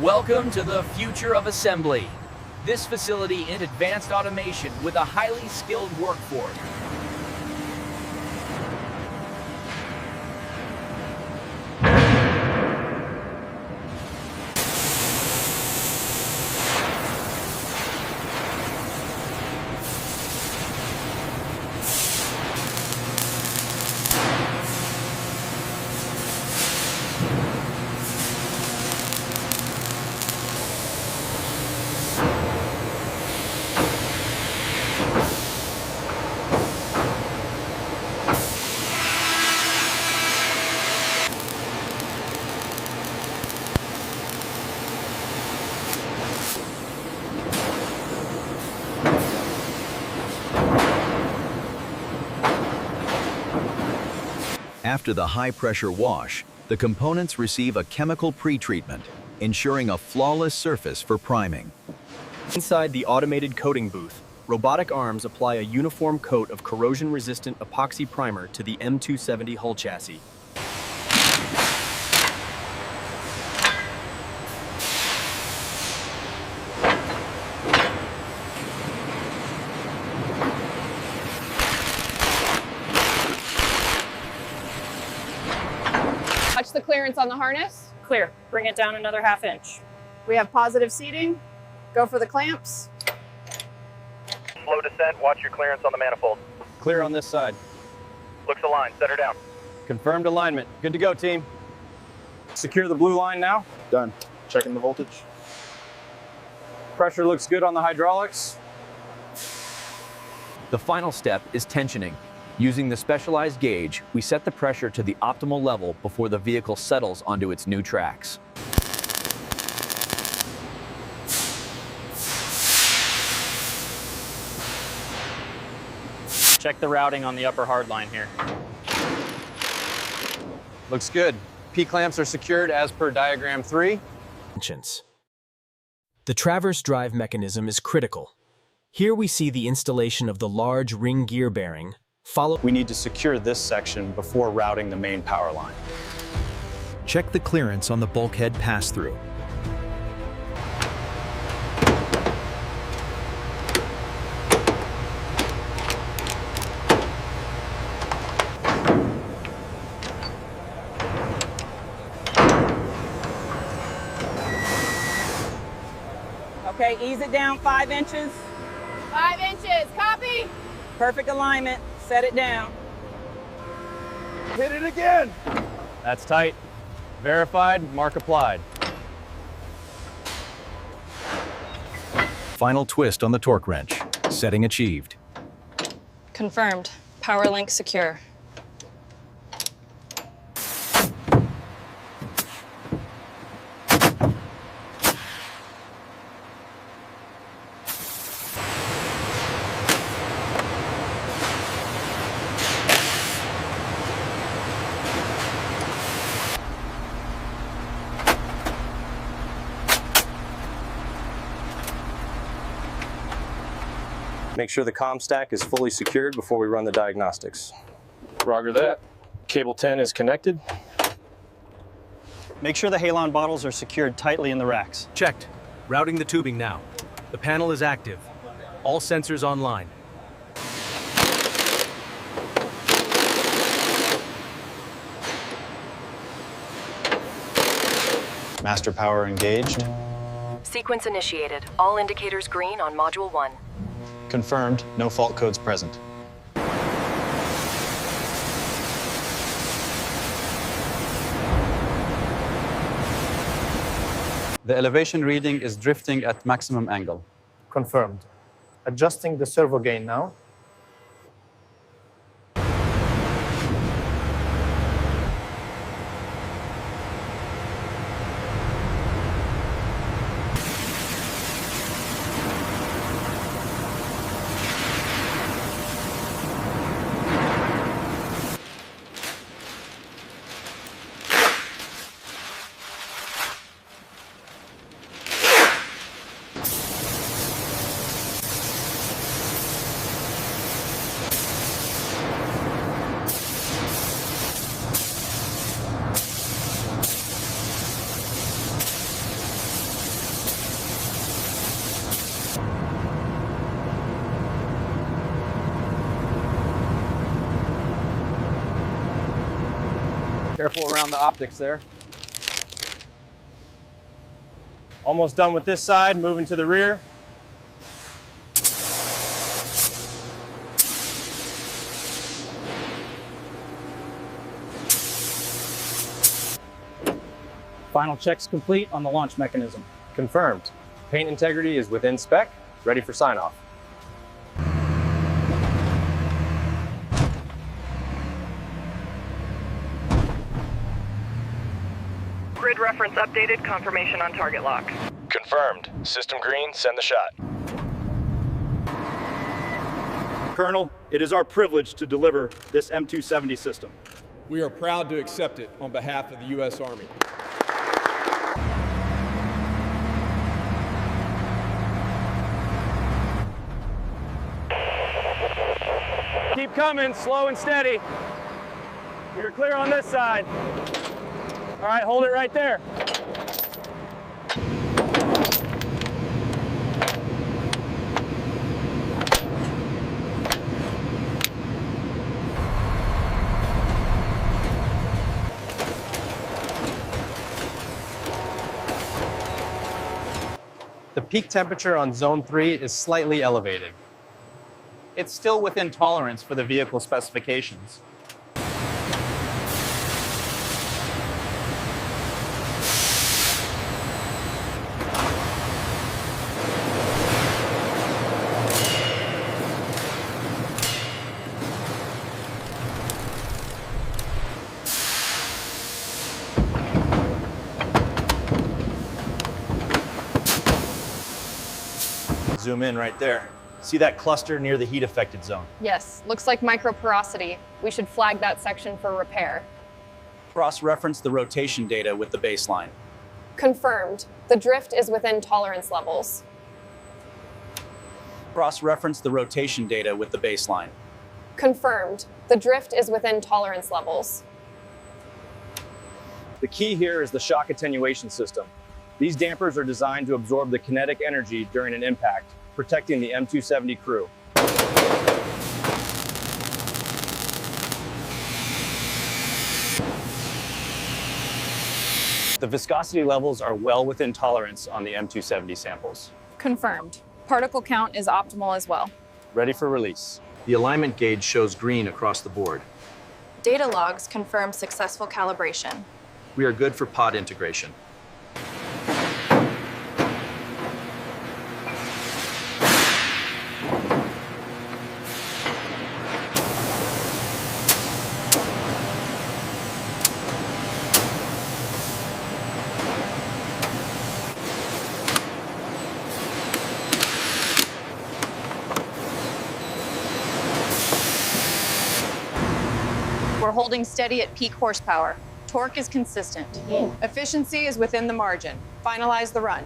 Welcome to the future of assembly. This facility in advanced automation with a highly skilled workforce. After the high-pressure wash, the components receive a chemical pre-treatment, ensuring a flawless surface for priming. Inside the automated coating booth, robotic arms apply a uniform coat of corrosion-resistant epoxy primer to the M270 hull chassis. Watch the clearance on the harness. Clear. Bring it down another ½ inch. We have positive seating. Go for the clamps. Slow descent. Watch your clearance on the manifold. Clear on this side. Looks aligned. Set her down. Confirmed alignment. Good to go, team. Secure the blue line now. Done. Checking the voltage. Pressure looks good on the hydraulics. The final step is tensioning. Using the specialized gauge, we set the pressure to the optimal level before the vehicle settles onto its new tracks. Check the routing on the upper hard line here. Looks good. P-clamps are secured as per diagram 3. The traverse drive mechanism is critical. Here we see the installation of the large ring gear bearing. We need to secure this section before routing the main power line. Check the clearance on the bulkhead pass-through. Okay, ease it down 5 inches. 5 inches. Copy. Perfect alignment. Set it down. Hit it again. That's tight. Verified, mark applied. Final twist on the torque wrench. Setting achieved. Confirmed. Power link secure. Make sure the comm stack is fully secured before we run the diagnostics. Roger that. Cable 10 is connected. Make sure the halon bottles are secured tightly in the racks. Checked. Routing the tubing now. The panel is active. All sensors online. Master power engaged. Sequence initiated. All indicators green on Module 1. Confirmed. No fault codes present. The elevation reading is drifting at maximum angle. Confirmed. Adjusting the servo gain now. Careful around the optics there. Almost done with this side, moving to the rear. Final checks complete on the launch mechanism. Confirmed. Paint integrity is within spec, ready for sign-off. Grid reference updated, confirmation on target lock. Confirmed. System green, send the shot. Colonel, it is our privilege to deliver this M270 system. We are proud to accept it on behalf of the U.S. Army. Keep coming, slow and steady. You're clear on this side. All right, hold it right there. The peak temperature on Zone 3 is slightly elevated. It's still within tolerance for the vehicle specifications. Zoom in right there. See that cluster near the heat affected zone? Yes, looks like microporosity. We should flag that section for repair. Cross-reference the rotation data with the baseline. Confirmed. The drift is within tolerance levels. Cross-reference the rotation data with the baseline. Confirmed. The drift is within tolerance levels. The key here is the shock attenuation system. These dampers are designed to absorb the kinetic energy during an impact, protecting the M270 crew. The viscosity levels are well within tolerance on the M270 samples. Confirmed. Particle count is optimal as well. Ready for release. The alignment gauge shows green across the board. Data logs confirm successful calibration. We are good for pod integration. We're holding steady at peak horsepower. Torque is consistent. Efficiency is within the margin. Finalize the run.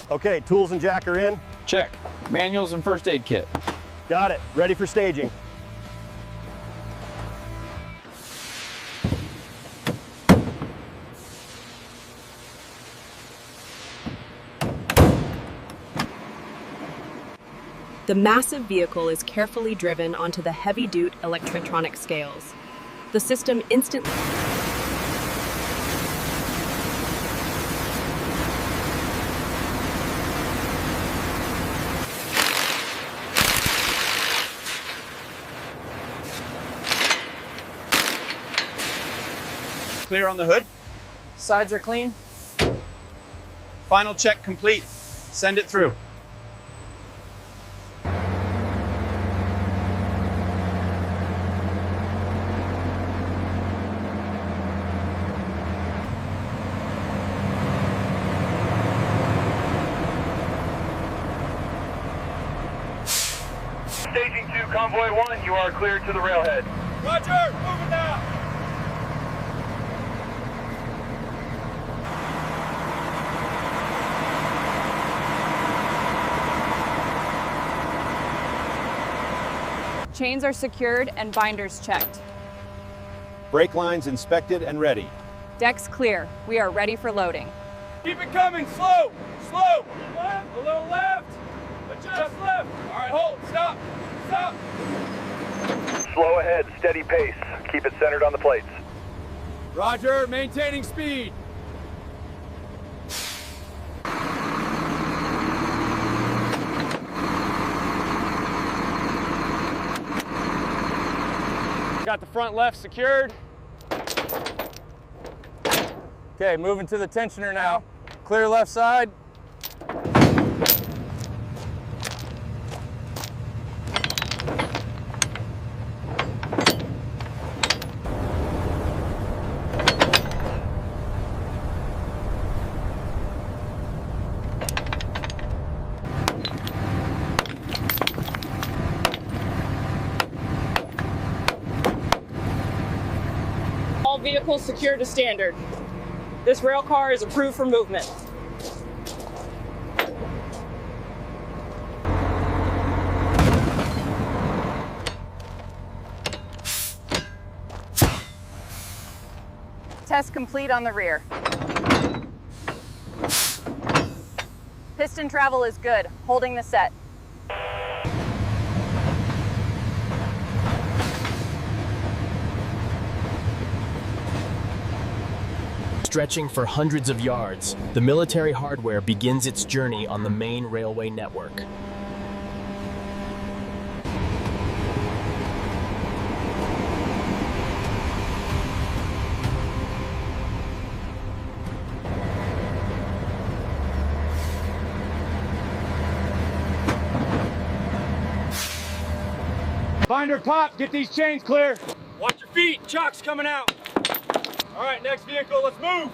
Okay, tools and jack are in. Check. Manuals and first aid kit. Got it. Ready for staging. The massive vehicle is carefully driven onto the heavy-duty electrotronic scales. The system instantly... Clear on the hood? Sides are clean. Final check complete. Send it through. Staging 2, Convoy 1, you are cleared to the railhead. Roger, moving now. Chains are secured and binders checked. Brake lines inspected and ready. Decks clear. We are ready for loading. Keep it coming, slow, slow. Left, a little left, adjust left. All right, hold, stop, stop. Slow ahead, steady pace. Keep it centered on the plates. Roger, maintaining speed. Got the front left secured. Okay, moving to the tensioner now. Clear left side. All vehicles secured to standard. This rail car is approved for movement. Test complete on the rear. Piston travel is good. Holding the set. Stretching for hundreds of yards, the military hardware begins its journey on the main railway network. Binder pop, get these chains clear. Watch your feet, chock's coming out. All right, next vehicle, let's move.